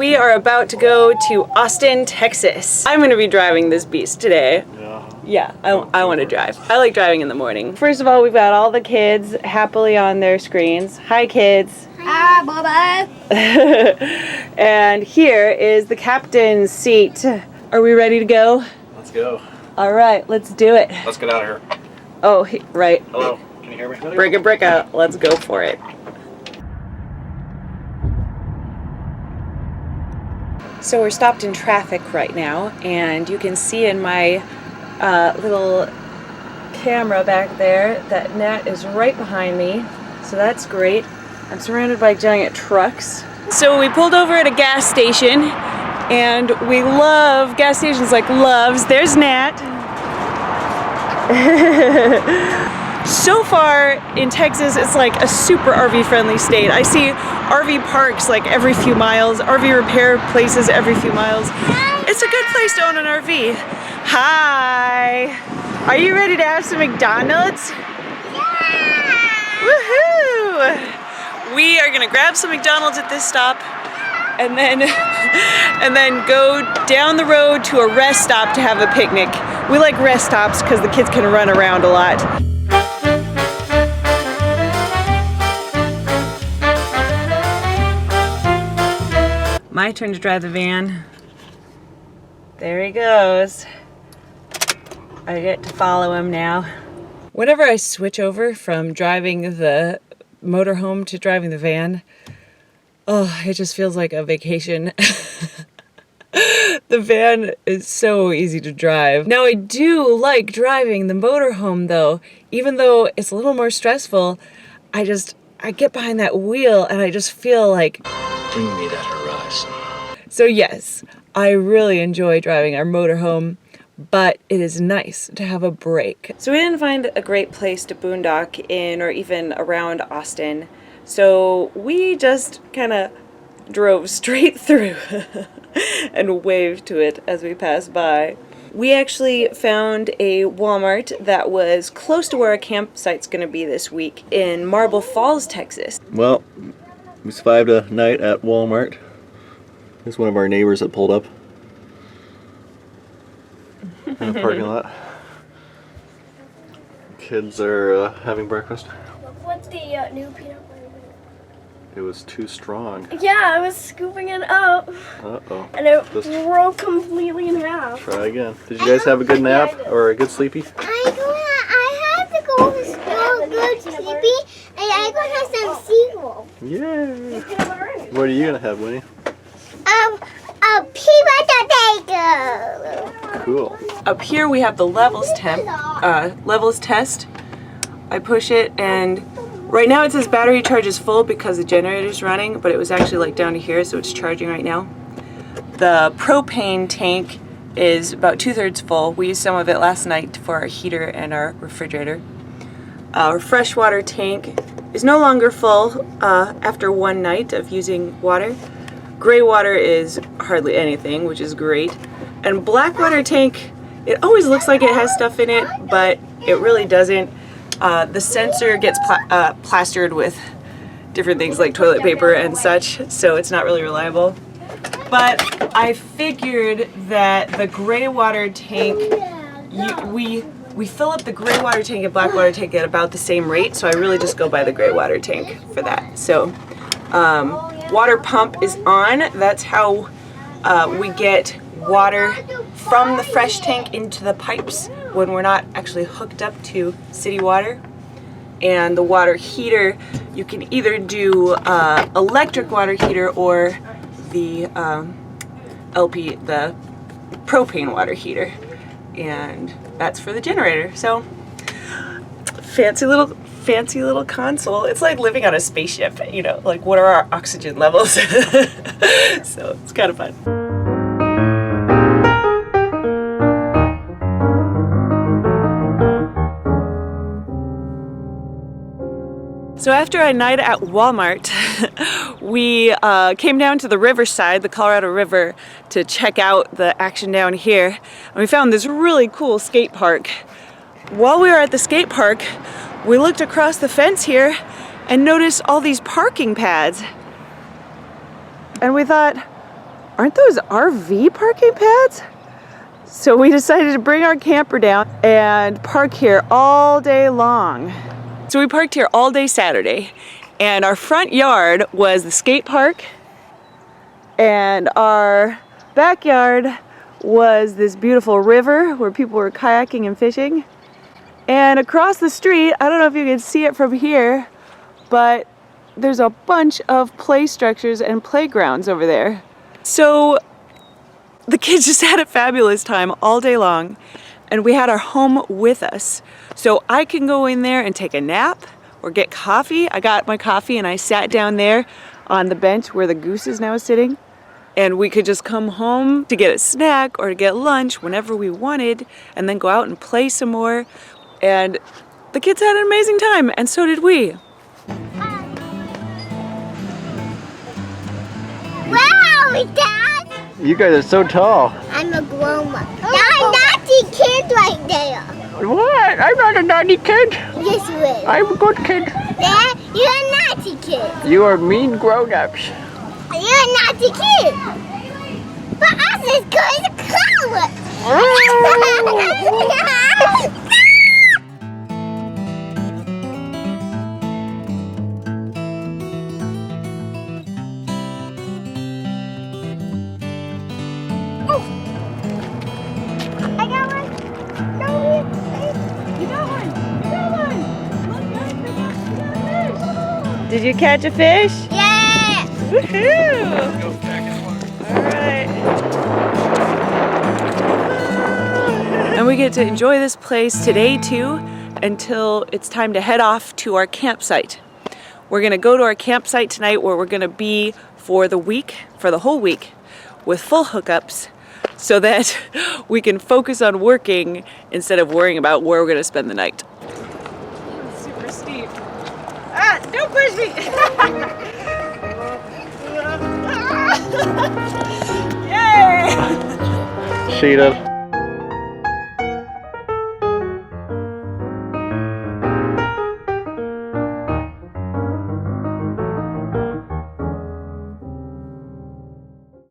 We are about to go to Austin, Texas. I'm gonna be driving this beast today. Yeah, I want to drive. I like driving in the morning. First of all, we've got all the kids happily on their screens. Hi, kids. Hi, Bubba. And here is the captain's seat. Are we ready to go? Let's go. All right, let's do it. Let's get out of here. Oh, right. Hello, can you hear me? Break a brick out. Let's go for it. So we're stopped in traffic right now, and you can see in my little camera back there that Nat is right behind me, so that's great. I'm surrounded by giant trucks. So we pulled over at a gas station, and we love gas stations like Love's. There's Nat. So far in Texas, it's like a super RV friendly state. I see RV parks like every few miles, RV repair places every few miles. It's a good place to own an RV. Hi! Are you ready to have some McDonald's? Yeah! Woohoo! We are gonna grab some McDonald's at this stop and then go down the road to a rest stop to have a picnic. We like rest stops because the kids can run around a lot. My turn to drive the van. There he goes. I get to follow him now. Whenever I switch over from driving the motorhome to driving the van, oh, it just feels like a vacation. The van is so easy to drive. Now I do like driving the motorhome though. Even though it's a little more stressful, I get behind that wheel and I just feel like, bring me that horizon. So yes, I really enjoy driving our motorhome, but it is nice to have a break. So we didn't find a great place to boondock in or even around Austin, so we just kind of drove straight through and waved to it as we passed by. We actually found a Walmart that was close to where our campsite's gonna be this week in Marble Falls, Texas. Well, we survived a night at Walmart. There's one of our neighbors that pulled up in the parking lot. Kids are having breakfast. What's the new peanut butter? It was too strong. Yeah, I was scooping it up. Uh-oh. And it broke completely in half. Try again. Did you guys have a good nap or a good sleepy? I have to go to school good sleepy, and I'm going to have some sequel. Yeah. What are you going to have, Winnie? A peanut potato. Cool. Up here we have the levels test. I push it and right now it says battery charge is full because the generator's running, but it was actually like down to here, so it's charging right now. The propane tank is about 2/3 full. We used some of it last night for our heater and our refrigerator. Our freshwater tank is no longer full after one night of using water. Gray water is hardly anything, which is great. And black water tank, it always looks like it has stuff in it, but it really doesn't. The sensor gets plastered with different things like toilet paper and such, so it's not really reliable. But I figured that the gray water tank, we fill up the gray water tank and black water tank at about the same rate, so I really just go by the gray water tank for that. So water pump is on. That's how we get water from the fresh tank into the pipes when we're not actually hooked up to city water. And the water heater, you can either do electric water heater or the LP, the propane water heater, and that's for the generator. So fancy little console. It's like living on a spaceship, you know, like what are our oxygen levels? So it's kind of fun. So after a night at Walmart, we came down to the riverside, the Colorado River, to check out the action down here. And we found this really cool skate park. While we were at the skate park, we looked across the fence here and noticed all these parking pads. And we thought, Aren't those RV parking pads? So we decided to bring our camper down and park here all day long. So we parked here all day Saturday, and our front yard was the skate park, and our backyard was this beautiful river where people were kayaking and fishing. And across the street, I don't know if you can see it from here, but there's a bunch of play structures and playgrounds over there. So the kids just had a fabulous time all day long, and we had our home with us. So I can go in there and take a nap or get coffee. I got my coffee and I sat down there on the bench where the goose is now sitting, and we could just come home to get a snack or to get lunch whenever we wanted, and then go out and play some more. And the kids had an amazing time, and so did we. Wow, Dad! You guys are so tall. I'm a grown-up. That's a naughty kid right there. What? I'm not a naughty kid. Yes, you is. I'm a good kid. Dad, you're a naughty kid. You are mean grown-ups. You're a naughty kid. But us is good as a clown. I got one. No, you got one. You got one. Look, guys, we got a fish. Did you catch a fish? Yeah. Woohoo! Go back in the water. All right. And we get to enjoy this place today too, until it's time to head off to our campsite. We're gonna go to our campsite tonight, where we're gonna be for the week, for the whole week, with full hookups, so that we can focus on working instead of worrying about where we're gonna spend the night. It's super steep. Ah, don't push me! Yay! She does.